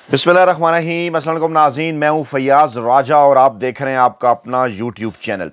बिस्मिल्लाहिर्रहमानिर्रहीम। अस्सलाम वालेकुम नाज़रीन, मैं हूँ फैयाज़ राजा और आप देख रहे हैं आपका अपना यूट्यूब चैनल।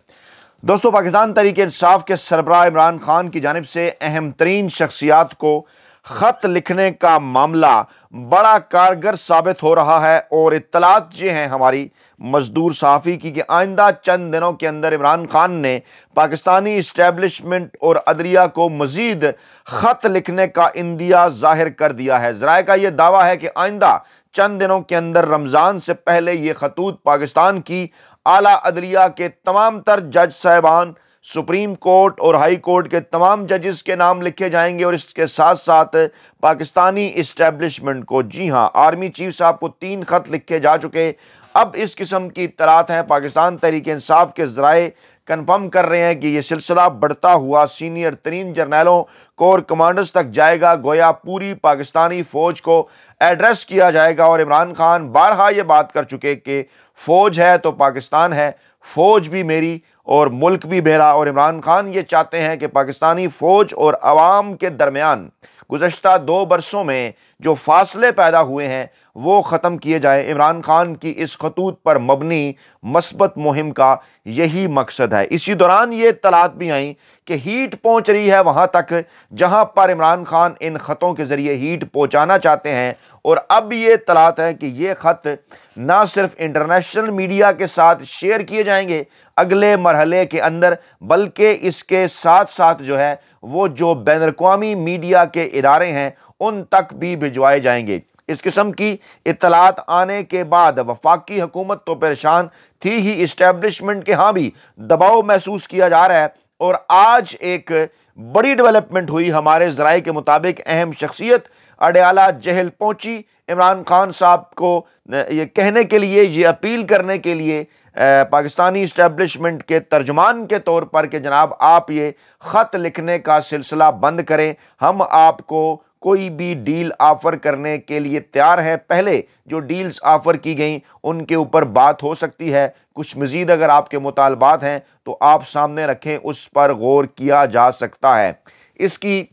दोस्तों, पाकिस्तान तहरीक-ए-इंसाफ के सरबराह इमरान खान की जानिब से अहम तरीन शख्सियात को ख़त लिखने का मामला बड़ा कारगर साबित हो रहा है और इत्तलात ये हैं हमारी मजदूर सहाफ़ी की कि आइंदा चंद दिनों के अंदर इमरान खान ने पाकिस्तानी इस्टेब्लिशमेंट और अदलिया को मज़ीद ख़त लिखने का इंदिया ज़ाहिर कर दिया है। ज़राए का यह दावा है कि आइंदा चंद दिनों के अंदर रमज़ान से पहले ये खतूत पाकिस्तान की आला अदलिया के तमाम तर जज साहिबान, सुप्रीम कोर्ट और हाई कोर्ट के तमाम जजेस के नाम लिखे जाएंगे और इसके साथ साथ पाकिस्तानी इस्टेब्लिशमेंट को, जी हाँ, आर्मी चीफ साहब को 3 ख़त लिखे जा चुके। अब इस किस्म की इत्तलात हैं, पाकिस्तान तहरीक-ए-इंसाफ के ज़राए कन्फर्म कर रहे हैं कि यह सिलसिला बढ़ता हुआ सीनियर तरीन जर्नलों, कोर कमांडर्स तक जाएगा। गोया पूरी पाकिस्तानी फ़ौज को एड्रेस किया जाएगा और इमरान खान बारहा ये बात कर चुके कि फ़ौज है तो पाकिस्तान है, फ़ौज भी मेरी और मुल्क भी मेरा। और इमरान खान ये चाहते हैं कि पाकिस्तानी फ़ौज और अवाम के दरमियान गुज़श्ता 2 बरसों में जो फासले पैदा हुए हैं वो ख़त्म किए जाएँ। इमरान खान की इस खतूत पर मबनी मस्बत मुहिम का यही मकसद है। इसी दौरान ये इत्तलात भी आई कि हीट पहुँच रही है वहाँ तक जहाँ पर इमरान खान इन ख़तों के ज़रिए हीट पहुँचाना चाहते हैं। और अब ये इत्तलात है कि ये ख़त ना सिर्फ इंटरनेशनल मीडिया के साथ शेयर किए जाएंगे अगले मरहले के अंदर, बल्कि इसके साथ साथ जो है वो जो बैनुल-अक़वामी मीडिया के इदारे हैं उन तक भी भिजवाए जाएंगे। इस किस्म की इत्तलात आने के बाद वफाकी हुकूमत तो परेशान थी ही, इस्टेब्लिशमेंट के यहाँ भी दबाव महसूस किया जा रहा है। और आज एक बड़ी डेवलपमेंट हुई, हमारे ज़राए के मुताबिक अहम शख्सियत अडयाला जेल पहुंची इमरान खान साहब को ये कहने के लिए, ये अपील करने के लिए पाकिस्तानी इस्टेब्लिशमेंट के तर्जुमान के तौर पर कि जनाब आप ये ख़त लिखने का सिलसिला बंद करें, हम आपको कोई भी डील ऑफ़र करने के लिए तैयार हैं। पहले जो डील्स ऑफ़र की गई उनके ऊपर बात हो सकती है, कुछ मज़ीद अगर आपके मुतालबात हैं तो आप सामने रखें, उस पर गौर किया जा सकता है। इसकी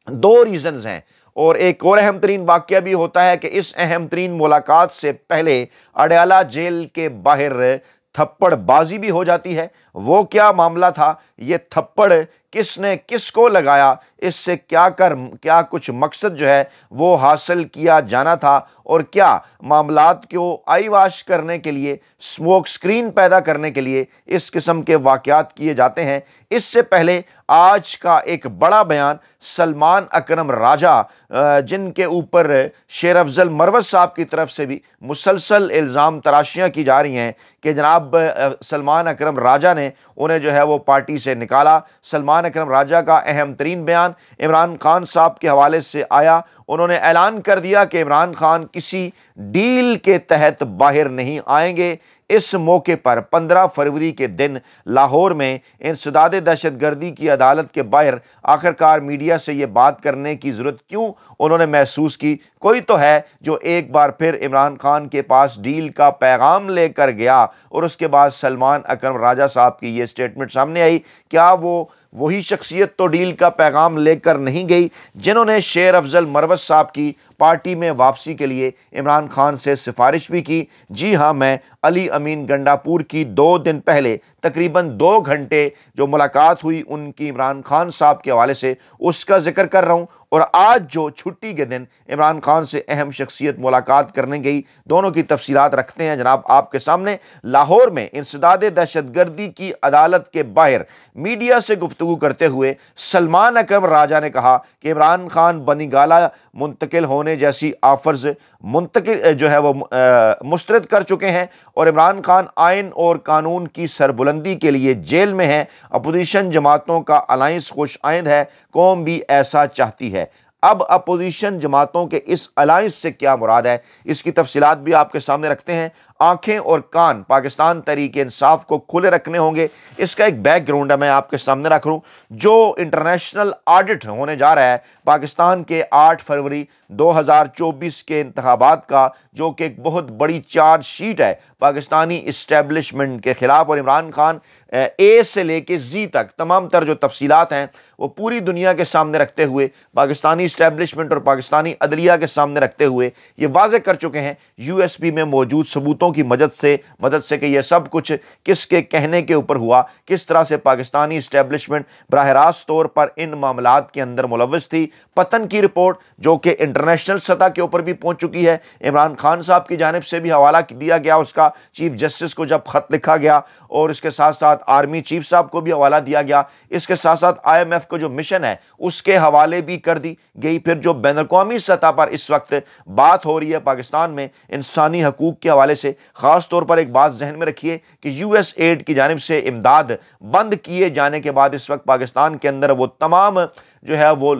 2 रीज़न्स हैं और एक और अहम तरीन वाक़या भी होता है कि इस अहम तरीन मुलाकात से पहले अडयाला जेल के बाहर थप्पड़बाजी भी हो जाती है। वो क्या मामला था, ये थप्पड़ किसने किसको लगाया, इससे क्या कुछ मकसद जो है वो हासिल किया जाना था और क्या मामलात को आईवाश करने के लिए, स्मोक स्क्रीन पैदा करने के लिए इस किस्म के वाक़यात किए जाते हैं। इससे पहले आज का एक बड़ा बयान सलमान अकरम राजा, जिनके ऊपर शेर अफजल मरवत साहब की तरफ से भी मुसलसल इल्ज़ाम तराशियाँ की जा रही हैं कि जनाब सलमान अकरम राजा ने उन्हें जो है वो पार्टी से निकाला। सलमान अकरम राजा का अहम तरीन बयान इमरान खान साहब के हवाले से आया। उन्होंने ऐलान कर दिया कि इमरान खान किसी डील के तहत बाहर नहीं आएंगे। इस मौके पर 15 फरवरी के दिन लाहौर में इंसदाद दहशतगर्दी की अदालत के बाहर आखिरकार मीडिया से ये बात करने की ज़रूरत क्यों उन्होंने महसूस की? कोई तो है जो एक बार फिर इमरान खान के पास डील का पैगाम लेकर गया और उसके बाद सलमान अकरम राजा साहब की ये स्टेटमेंट सामने आई। क्या वो वही शख्सियत तो डील का पैगाम लेकर नहीं गई जिन्होंने शेर अफजल मरवत साहब की पार्टी में वापसी के लिए इमरान खान से सिफारिश भी की? जी हाँ, मैं अली अमीन गंडापुर की 2 दिन पहले तकरीबन 2 घंटे जो मुलाकात हुई उनकी इमरान खान साहब के हवाले से, उसका जिक्र कर रहा हूँ। और आज जो छुट्टी के दिन इमरान खान से अहम शख्सियत मुलाकात करने गई, दोनों की तफसीलात रखते हैं जनाब आपके सामने। लाहौर में इंसदाद दहशतगर्दी की अदालत के बाहर मीडिया से गुफ्तगू करते हुए सलमान अकरम राजा ने कहा कि इमरान खान बनीगाला मुंतकिल होने जैसी ऑफर्स मुंतकिल जो है वो मुस्तरद कर चुके हैं और इमरान खान आइन और कानून की सरबुलंदी के लिए जेल में है। अपोजिशन जमातों का अलायंस खुश आइंद है, कौम भी ऐसा चाहती है। अब अपोजिशन जमातों के इस अलायंस से क्या मुराद है, इसकी तफसीलात भी आपके सामने रखते हैं। आंखें और कान पाकिस्तान तहरीक-ए-इंसाफ को खुले रखने होंगे, इसका एक बैकग्राउंड है मैं आपके सामने रख रहा हूँ। जो इंटरनेशनल ऑडिट होने जा रहा है पाकिस्तान के 8 फरवरी 2024 के इंतखाबात का, जो कि एक बहुत बड़ी चार्जशीट है पाकिस्तानी इस्टेब्लिशमेंट के ख़िलाफ़, और इमरान खान ए से लेके जी तक तमाम तर जो तफसीलात हैं वो पूरी दुनिया के सामने रखते हुए पाकिस्तानी इस्टेब्लिशमेंट और पाकिस्तानी अदलिया के सामने रखते हुए ये वाज़ेह कर चुके हैं यूएसपी में मौजूद सबूतों की मदद से कि यह सब कुछ किसके कहने के ऊपर हुआ, किस तरह से पाकिस्तानी इस्टेब्लिशमेंट बराह रास्त तौर पर इन मामलात के अंदर मुलव्वस थी। पतन की रिपोर्ट जो कि इंटरनेशनल सतह के ऊपर भी पहुंच चुकी है, इमरान खान साहब की जानिब से भी हवाला दिया गया उसका, चीफ जस्टिस को जब खत लिखा गया, और इसके साथ साथ आर्मी चीफ साहब को भी हवाला दिया गया। इसके साथ साथ IMF को जो मिशन है उसके हवाले भी कर दी गई। फिर जो बैन अवी सतह पर इस वक्त बात हो रही है पाकिस्तान में इंसानी हकूक के हवाले से, खास तौर पर एक बात जहन में रखिए कि US एड की जानिब से इमदाद बंद किए जाने के बाद इस वक्त पाकिस्तान के अंदर वो तमाम जो है वो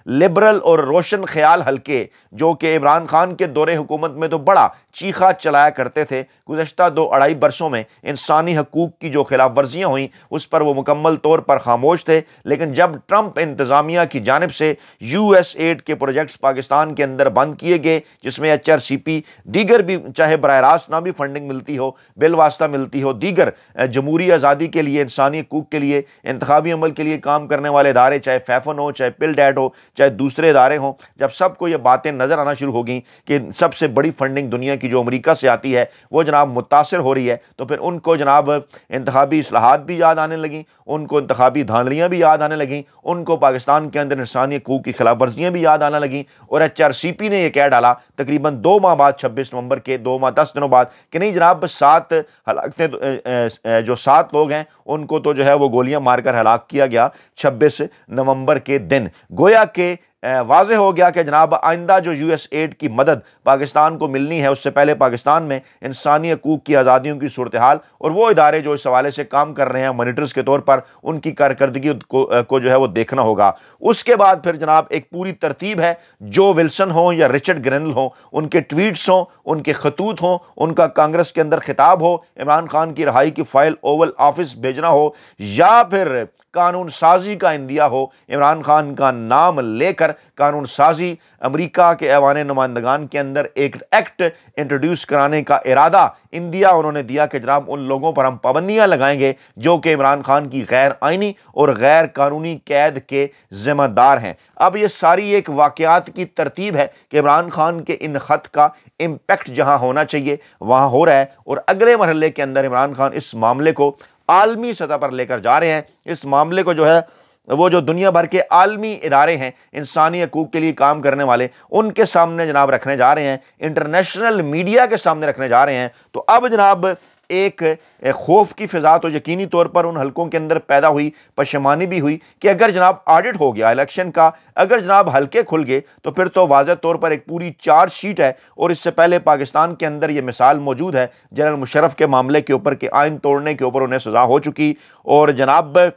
लिबरल और रोशन ख्याल हल्के जो कि इमरान खान के दौरे हुकूमत में तो बड़ा चीखा चलाया करते थे, गुज़श्ता 2-2.5 बरसों में इंसानी हकूक की जो खिलाफ वर्जियाँ हुई उस पर वो मुकम्मल तौर पर खामोश थे। लेकिन जब ट्रंप इंतज़ामिया की जानिब से US एड के प्रोजेक्ट्स पाकिस्तान के अंदर बंद किए गए, जिसमें HRCP दीगर भी चाहे बराह रास्त ना भी फंडिंग मिलती हो, बिलवास्ता मिलती हो, दीगर जमहूरी आज़ादी के लिए, इंसानी हकूक के लिए, इंतखाबी अमल के लिए काम करने वाले इदारे, चाहे फैफन हो, चाहे पिल डैट हो, चाहे दूसरे इदारे हों, जब सबको ये बातें नज़र आना शुरू हो गई कि सबसे बड़ी फंडिंग दुनिया की जो अमेरिका से आती है वो जनाब मुतासिर हो रही है, तो फिर उनको जनाब इंतखाबी इस्लाहात भी याद आने लगी, उनको इंतखाबी धांधलियाँ भी याद आने लगी, उनको पाकिस्तान के अंदर इंसानी हकूक की खिलाफ वर्जियाँ भी याद आने लगी। और HRCP ने यह कह डाला तकरीबन 2 माह बाद, 26 नवंबर के 2 माह 10 दिनों बाद, कि नहीं जनाब 7 हलाकतें, जो 7 लोग हैं उनको तो जो है वो गोलियां मारकर हलाक किया गया 26 नवंबर के दिन। गोया के वाज़ेह हो गया कि जनाब आइंदा जो US एड की मदद पाकिस्तान को मिलनी है उससे पहले पाकिस्तान में इंसानी हकूक की आज़ादियों की सूरत हाल और वो इदारे जो इस हवाले से काम कर रहे हैं मॉनिटर्स के तौर पर, उनकी कारकर्दगी को जो है वो देखना होगा। उसके बाद फिर जनाब एक पूरी तरतीब है, जो विल्सन हो या रिचर्ड ग्रेनल हो, उनके ट्वीट्स हों, उनके खतूत हों, उनका कांग्रेस के अंदर खिताब हो, इमरान खान की रहाई की फाइल ओवल ऑफिस भेजना हो, या फिर कानून साजी का इंदिया हो, इमरान खान का नाम लेकर कानून साजी अमेरिका के ऐवान नुमाइंदगान के अंदर एक एक्ट इंट्रोड्यूस कराने का इरादा इंदिया उन्होंने दिया कि जनाब उन लोगों पर हम पाबंदियां लगाएंगे जो कि इमरान खान की गैर आइनी और गैर कानूनी कैद के जिम्मेदार हैं। अब ये सारी एक वाकयात की तरतीब है कि इमरान खान के इन खत का इम्पैक्ट जहां होना चाहिए वहां हो रहा है, और अगले मरहले के अंदर इमरान खान इस मामले को आलमी सतह पर लेकर जा रहे हैं। इस मामले को जो है वो जो दुनिया भर के आलमी इदारे हैं इंसानी हकूक के लिए काम करने वाले, उनके सामने जनाब रखने जा रहे हैं, इंटरनेशनल मीडिया के सामने रखने जा रहे हैं। तो अब जनाब एक खौफ की फ़िज़ा तो यकीनी तौर पर उन हलकों के अंदर पैदा हुई, पशेमानी भी हुई कि अगर जनाब ऑडिट हो गया इलेक्शन का, अगर जनाब हलके खुल गए तो फिर तो वाज़ेह तौर पर एक पूरी चार्जशीट है। और इससे पहले पाकिस्तान के अंदर ये मिसाल मौजूद है जनरल मुशर्रफ के मामले के ऊपर कि आइन तोड़ने के ऊपर उन्हें सज़ा हो चुकी, और जनाब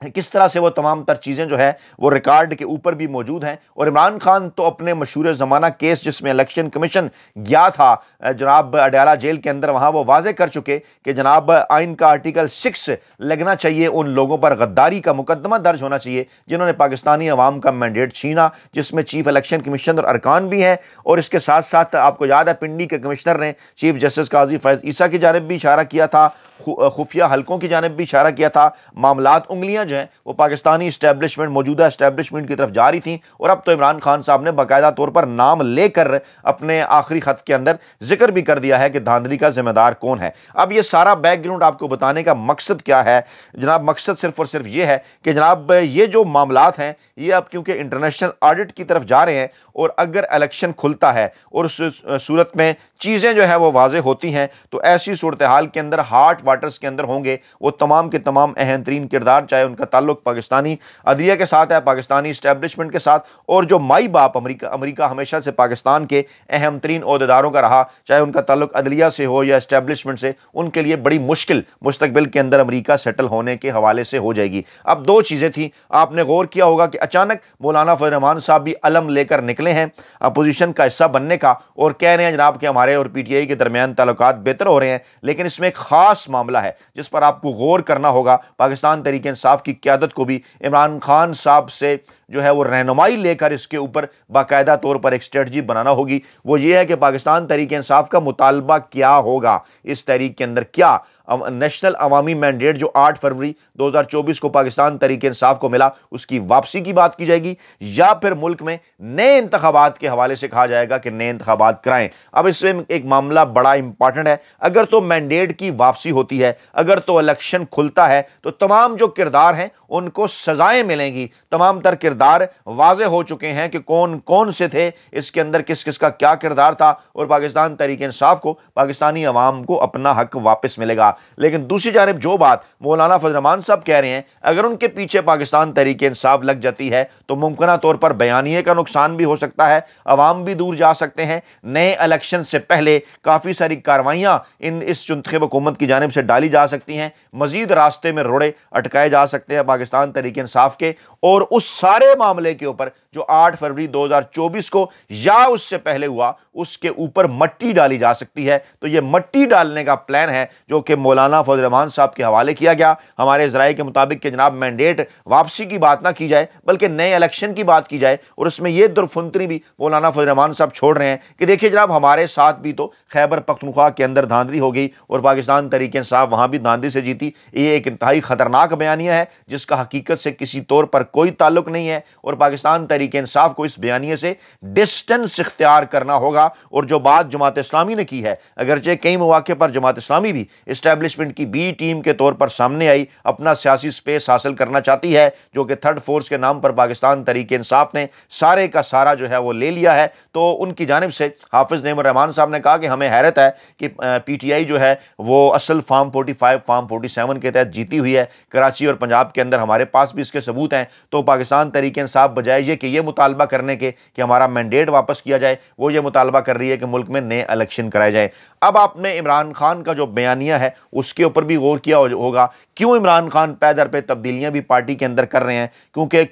किस तरह से वो तमाम तर चीज़ें जो है वो रिकॉर्ड के ऊपर भी मौजूद हैं। और इमरान खान तो अपने मशहूर ज़माना केस जिसमें इलेक्शन कमीशन गया था जनाब अडयाला जेल के अंदर, वहाँ वो वाज़ेह कर चुके कि जनाब आइन का आर्टिकल 6 लगना चाहिए, उन लोगों पर गद्दारी का मुकदमा दर्ज होना चाहिए जिन्होंने पाकिस्तानी अवाम का मैंडेट छीना, जिसमें चीफ इलेक्शन कमीशन और अरकान भी हैं। और इसके साथ साथ आपको याद है पिंडी के कमिश्नर ने चीफ जस्टिस काजी फैज़ ईसा की जानिब भी इशारा किया था, खुफिया हलकों की जानिब भी इशारा किया था। मामलात उंगलियाँ जो हैं वो पाकिस्तानी इस्टेब्लिशमेंट, मौजूदा इस्टेब्लिशमेंट की तरफ जारी थी। और अब तो इमरान खान साहब ने बाकायदा तौर पर नाम लेकर अपने आखिरी खत के अंदर जिक्र भी कर दिया है कि धांधली का जिम्मेदार कौन है। अब ये सारा बैकग्राउंड आपको बताने का मकसद क्या है जनाब? मकसद सिर्फ और सिर्फ ये है कि जनाब ये जो मामलात हैं ये अब क्योंकि इंटरनेशनल ऑडिट की तरफ जा रहे हैं, और अगर इलेक्शन खुलता है और उस सूरत में चीज़ें जो है वो वाज़ेह होती हैं, तो ऐसी सूरत हाल के अंदर हार्ट वाटर्स के अंदर होंगे वो तमाम के तमाम अहम तरीन किरदार, चाहे उनका ताल्लुक पाकिस्तानी अदलिया के साथ है, पाकिस्तानी इस्टेब्लिशमेंट के साथ, और जो माई बाप अमेरिका हमेशा से पाकिस्तान के अहम तरीन ओहदेदारों का रहा, चाहे उनका ताल्लुक अदलिया से हो या इस्टेब्लिशमेंट से, उनके लिए बड़ी मुश्किल मुस्तकबिल के अंदर अमेरिका सेटल होने के हवाले से हो जाएगी। अब दो चीज़ें थी, आपने गौर किया होगा कि अचानक मौलाना फजल रहमान साहब भी अलम लेकर निकले हैं अपोजिशन का हिस्सा बनने का, और कह रहे हैं जनाब कि हमारे और PTI के दरमियान ताल्लुकात बेहतर हो रहे हैं। लेकिन इसमें एक खास मामला है जिस पर आपको गौर करना होगा। पाकिस्तान तहरीक इंसाफ की क़यादत को भी इमरान खान साहब से जो है वो रहनुमाई लेकर इसके ऊपर बाकायदा तौर पर एक स्ट्रेटजी बनाना होगी। वो ये है कि पाकिस्तान तहरीक इंसाफ का मुतालबा क्या होगा, इस तहरीक के अंदर क्या नेशनल अवामी मैंडेट जो 8 फरवरी 2024 को पाकिस्तान तहरीक इंसाफ को मिला उसकी वापसी की बात की जाएगी, या फिर मुल्क में नए इंतखाबात के हवाले से कहा जाएगा कि नए इंतखाबात कराएं। अब इसमें एक मामला बड़ा इंपॉर्टेंट है। अगर तो मैंडेट की वापसी होती है, अगर तो इलेक्शन खुलता है, तो तमाम जो किरदार हैं उनको सजाएं मिलेंगी। तमाम तर किरदार वाजे हो चुके हैं कि कौन कौन से थे, इसके अंदर किस किस का क्या किरदार था, और पाकिस्तान तहरीक इंसाफ को, पाकिस्तानी अवाम को अपना हक वापस मिलेगा। लेकिन दूसरी जानिब जो बात मौलाना फजल रहमान साहब कह रहे हैं, अगर उनके पीछे पाकिस्तान तहरीक इंसाफ लग जाती है तो मुमकिन तौर पर बयानिए का नुकसान भी हो सकता है, अवाम भी दूर जा सकते हैं। नए इलेक्शन से पहले काफ़ी सारी कार्रवाइयाँ इस चुंतखब हुकूमत की जानिब से डाली जा सकती हैं, मजीद रास्ते में रोड़े अटकाए जा सकते हैं पाकिस्तान तहरीक इंसाफ के, और उस सारे मामले के ऊपर जो 8 फरवरी 2024 को या उससे पहले हुआ उसके ऊपर मट्टी डाली जा सकती है। तो यह मट्टी डालने का प्लान है जो कि मौलाना फजल रहमान साहब के हवाले किया गया। हमारे ज़राए के मुताबिक कि जनाब मैंडेट वापसी की बात ना की जाए बल्कि नए इलेक्शन की बात की जाए, और उसमें यह दुर्फुंतरी भी मौलाना फजल रहमान साहब छोड़ रहे हैं कि देखिए जनाब हमारे साथ भी तो खैबर पख्तूनख्वा के अंदर धांधली हो गई और पाकिस्तान तहरीक इंसाफ वहाँ भी धांधली से जीती। ये एक इंतहाई ख़तरनाक बयानिया है जिसका हकीकत से किसी तौर पर कोई ताल्लुक नहीं है, और पाकिस्तान तहरीक इंसाफ को इस बयानिए से डिस्टेंस इख्तियार करना होगा। और जो बात जमात इस्लामी ने की है, अगरचे कई मौके पर जमात इस्लामी भी इस्टेब्लिशमेंट की बी टीम के तौर पर सामने आई, अपना सियासी स्पेस हासिल करना चाहती है, जो कि थर्ड फोर्स के नाम पर पाकिस्तान तहरीक इंसाफ ने सारे का सारा जो है वो ले लिया है। तो उनकी जानिब से हाफिज नेमर रहमान साहब ने कहा कि हमें हैरत है कि पीटीआई जो है वो असल फार्म 45 फार्म 47 के तहत जीती हुई है। कराची और पंजाब के अंदर हमारे पास भी इसके सबूत हैं। तो पाकिस्तान तहरीक इंसाफ बजाय ये कि ये मुतालबा करने के कि हमारा मैंडेट वापस किया जाए, वो ये मुतालबा कर रही है कि मुल्क में नए इलेक्शन कराए जाए। अब आपने इमरान खान का जो बयानिया है उसके ऊपर भी गौर किया होगा, क्यों इमरान खान पैदर पे तब्दीलियां भी पार्टी के अंदर कर रहे हैं, क्योंकि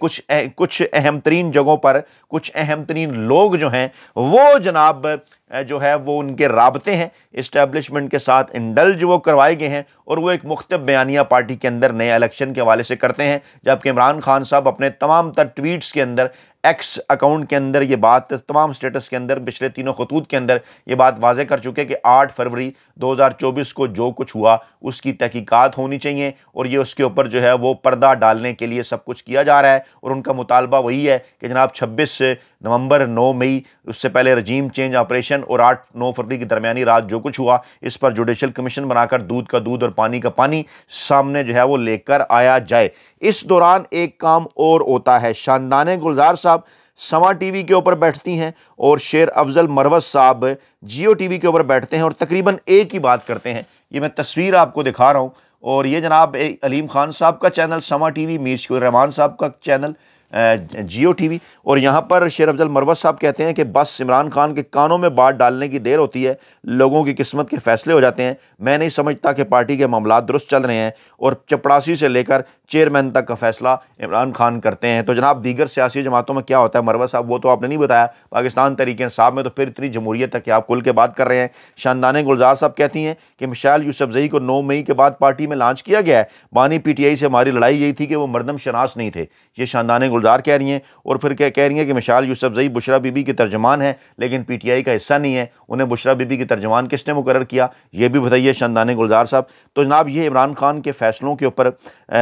कुछ अहम तरीन जगहों पर कुछ अहम तरीन लोग जो हैं वो जनाब जो है वो उनके राबते हैं इस्टेब्लिशमेंट के साथ, इंडल्ज वो करवाए गए हैं, और वो एक मुख्तलिफ बयानिया पार्टी के अंदर नए इलेक्शन के हवाले से करते हैं। जबकि इमरान खान साहब अपने तमाम तर ट्वीट्स के अंदर, एक्स अकाउंट के अंदर ये बात, तमाम स्टेटस के अंदर, पिछले तीनों खतूत के अंदर ये बात वाजे कर चुके कि 8 फरवरी 2024 को जो कुछ हुआ उसकी तहकीकात होनी चाहिए, और ये उसके ऊपर जो है वो पर्दा डालने के लिए सब कुछ किया जा रहा है। और उनका मुतालबा वही है कि जनाब 26 नवंबर 9 मई उससे पहले रजीम चेंज ऑपरेशन और 8-9 फरवरी की दरमियानी रात जो कुछ हुआ इस पर जुडिशल कमीशन बनाकर दूध का दूध और पानी का पानी सामने जो है वो लेकर आया जाए। इस दौरान एक काम और होता है, शानदाने गुलजार साहब समा टीवी के ऊपर बैठती हैं और शेर अफजल मरवत साहब जियो टीवी के ऊपर बैठते हैं और तकरीबन एक ही बात करते हैं। ये मैं तस्वीर आपको दिखा रहा हूँ, और ये जनाब अलीम खान साहब का चैनल समा टीवी, मीर शकील रहमान साहब का चैनल जियो टीवी, और यहाँ पर शेर अफजल मरवत साहब कहते हैं कि बस इमरान खान के कानों में बात डालने की देर होती है, लोगों की किस्मत के फैसले हो जाते हैं। मैं नहीं समझता कि पार्टी के मामला दुरुस्त चल रहे हैं और चपड़ासी से लेकर चेयरमैन तक का फैसला इमरान खान करते हैं। तो जनाब दीगर सियासी जमातों में क्या होता है मरवत साहब, वो तो आपने नहीं बताया। पाकिस्तान तहरीक इंसाफ में तो फिर इतनी जमहूरियत है कि आप खुल के बात कर रहे हैं। शानदाने गुलजार साहब कहती हैं कि मिसाइल यूसुफजई को 9 मई के बाद पार्टी में लॉन्च किया गया है। बानी पीटीआई से हमारी लड़ाई यही थी कि वो मरदम शनास नहीं थे। ये शानदाने गुलजार कह रही हैं, और फिर क्या कह रही हैं कि मिसाइल यूसुफजई बुशरा बीबी की तर्जमान है लेकिन पीटीआई का हिस्सा नहीं है। उन्हें बुशरा बीबी की तर्जमान किसने मुकर्रर किया, ये भी बताइए शानदाने गुलजार साहब। तो जनाब ये इमरान खान के फैसलों के ऊपर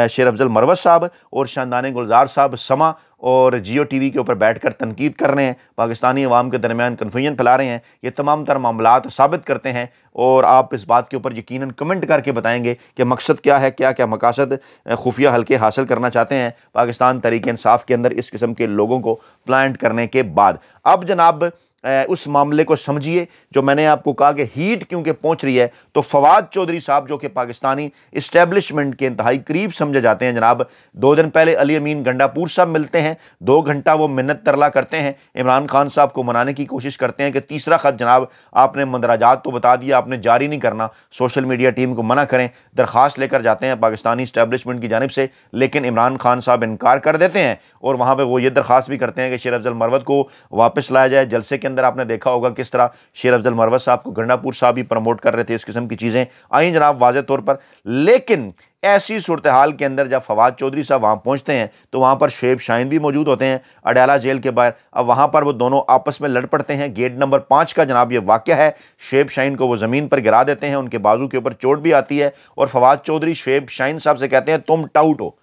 शेर अफजल मरवत साहब और शानदाने गुलजार साहब समा और जियो टीवी के ऊपर बैठकर तनकीद कर रहे हैं, पाकिस्तानी अवाम के दरमियान कन्फ्यूजन फैला रहे हैं। ये तमाम तर मामलात साबित करते हैं, और आप इस बात के ऊपर यकीनन कमेंट करके बताएंगे कि मकसद क्या है, क्या क्या मकासद खुफिया हल्के हासिल करना चाहते हैं पाकिस्तान तहरीक इंसाफ के अंदर इस किस्म के लोगों को प्लांट करने के बाद। अब जनाब उस मामले को समझिए जो मैंने आपको कहा कि हीट क्योंकि पहुंच रही है। तो फवाद चौधरी साहब जो कि पाकिस्तानी इस्टेब्लिशमेंट के इंतहाई करीब समझे जाते हैं, जनाब 2 दिन पहले अली अमीन गंडापुर साहब मिलते हैं, 2 घंटा वो मिन्नत तरला करते हैं, इमरान खान साहब को मनाने की कोशिश करते हैं कि तीसरा ख़त जनाब आपने मंदराजात तो बता दिया, आपने जारी नहीं करना, सोशल मीडिया टीम को मना करें। दरख्वास्त लेकर जाते हैं पाकिस्तानी इस्टेब्लिशमेंट की जानिब से, लेकिन इमरान खान साहब इनकार कर देते हैं, और वहाँ पर वो ये दरख्वास्त भी करते हैं कि शेर अफजल मरवत को वापस लाया जाए जलसे के अंदर आपने देखा होगा किस तरह शेर अफजल मरवत साहब को गंडापुर साहब ही प्रमोट कर रहे थे, इस किस्म की चीज़ें आई जनाब वाज़े तौर पर। लेकिन ऐसी सूरत हाल के अंदर जब फवाद चौधरी साहब वहाँ पहुँचते हैं तो वहाँ पर शुएब शाहीन भी मौजूद होते हैं अडयाला जेल के बाहर। अब वहाँ पर वो दोनों आपस में लड़ पड़ते हैं। गेट नंबर 5 का जनाब ये वाक़या है। शुएब शाहीन को वो ज़मीन पर गिरा देते हैं, उनके बाजू के ऊपर चोट भी आती है और फवाद चौधरी शुएब शाहीन साहब से कहते हैं तुम टाउट हो।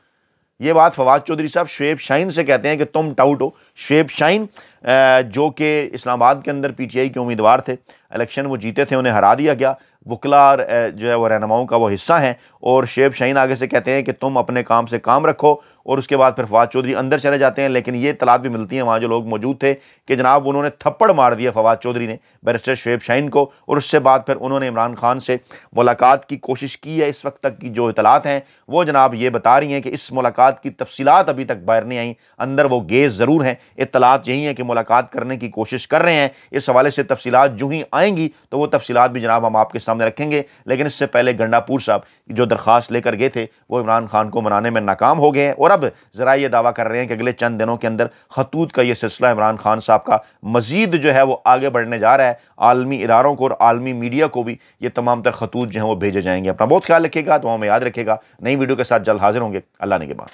ये बात फवाद चौधरी साहब शुएब शाहीन से कहते हैं कि तुम टाउट हो। शुएब शाहीन जो कि इस्लामाबाद के अंदर पीटीआई के उम्मीदवार थे, इलेक्शन वो जीते थे, उन्हें हरा दिया गया। वकला जो है वो रहनुमाओं का वो हिस्सा हैं और शुएब शाहीन आगे से कहते हैं कि तुम अपने काम से काम रखो और उसके बाद फिर फवाद चौधरी अंदर चले जाते हैं। लेकिन ये इतलात भी मिलती हैं वहाँ जो लोग मौजूद थे कि जनाब उन्होंने थप्पड़ मार दिया फवाद चौधरी ने बैरिस्टर शुएब शाहीन को और उससे बाद फिर उन्होंने इमरान खान से मुलाकात की कोशिश की है। इस वक्त तक की जो इतलात हैं वो जनाब ये बता रही हैं कि इस मुलाकात की तफसीलात अभी तक बाहर नहीं आई, अंदर वो गेज ज़रूर हैं। इतलात यही है कि मुलाकात करने की कोशिश कर रहे हैं। इस हवाले से तफसीलात जो ही आएंगी तो वो तफसीलात भी जनाब हम आपके सामने रखेंगे। लेकिन इससे पहले गंडापुर साहब जो दरख्वास्त लेकर गए थे वो इमरान खान को मनाने में नाकाम हो गए हैं और अब ज़रा ये दावा कर रहे हैं कि अगले चंद दिनों के अंदर खतूत का ये सिलसिला इमरान खान साहब का मजीद जो है वो आगे बढ़ने जा रहा है। आलमी इदारों को और आलमी मीडिया को भी ये तमाम तर खतूत जो हैं वो भेजे जाएंगे। अपना बहुत ख्याल रखिएगा, दुआओं में याद रखिएगा। नई वीडियो के साथ जल्द हाजिर होंगे। अल्लाह ने के बाद।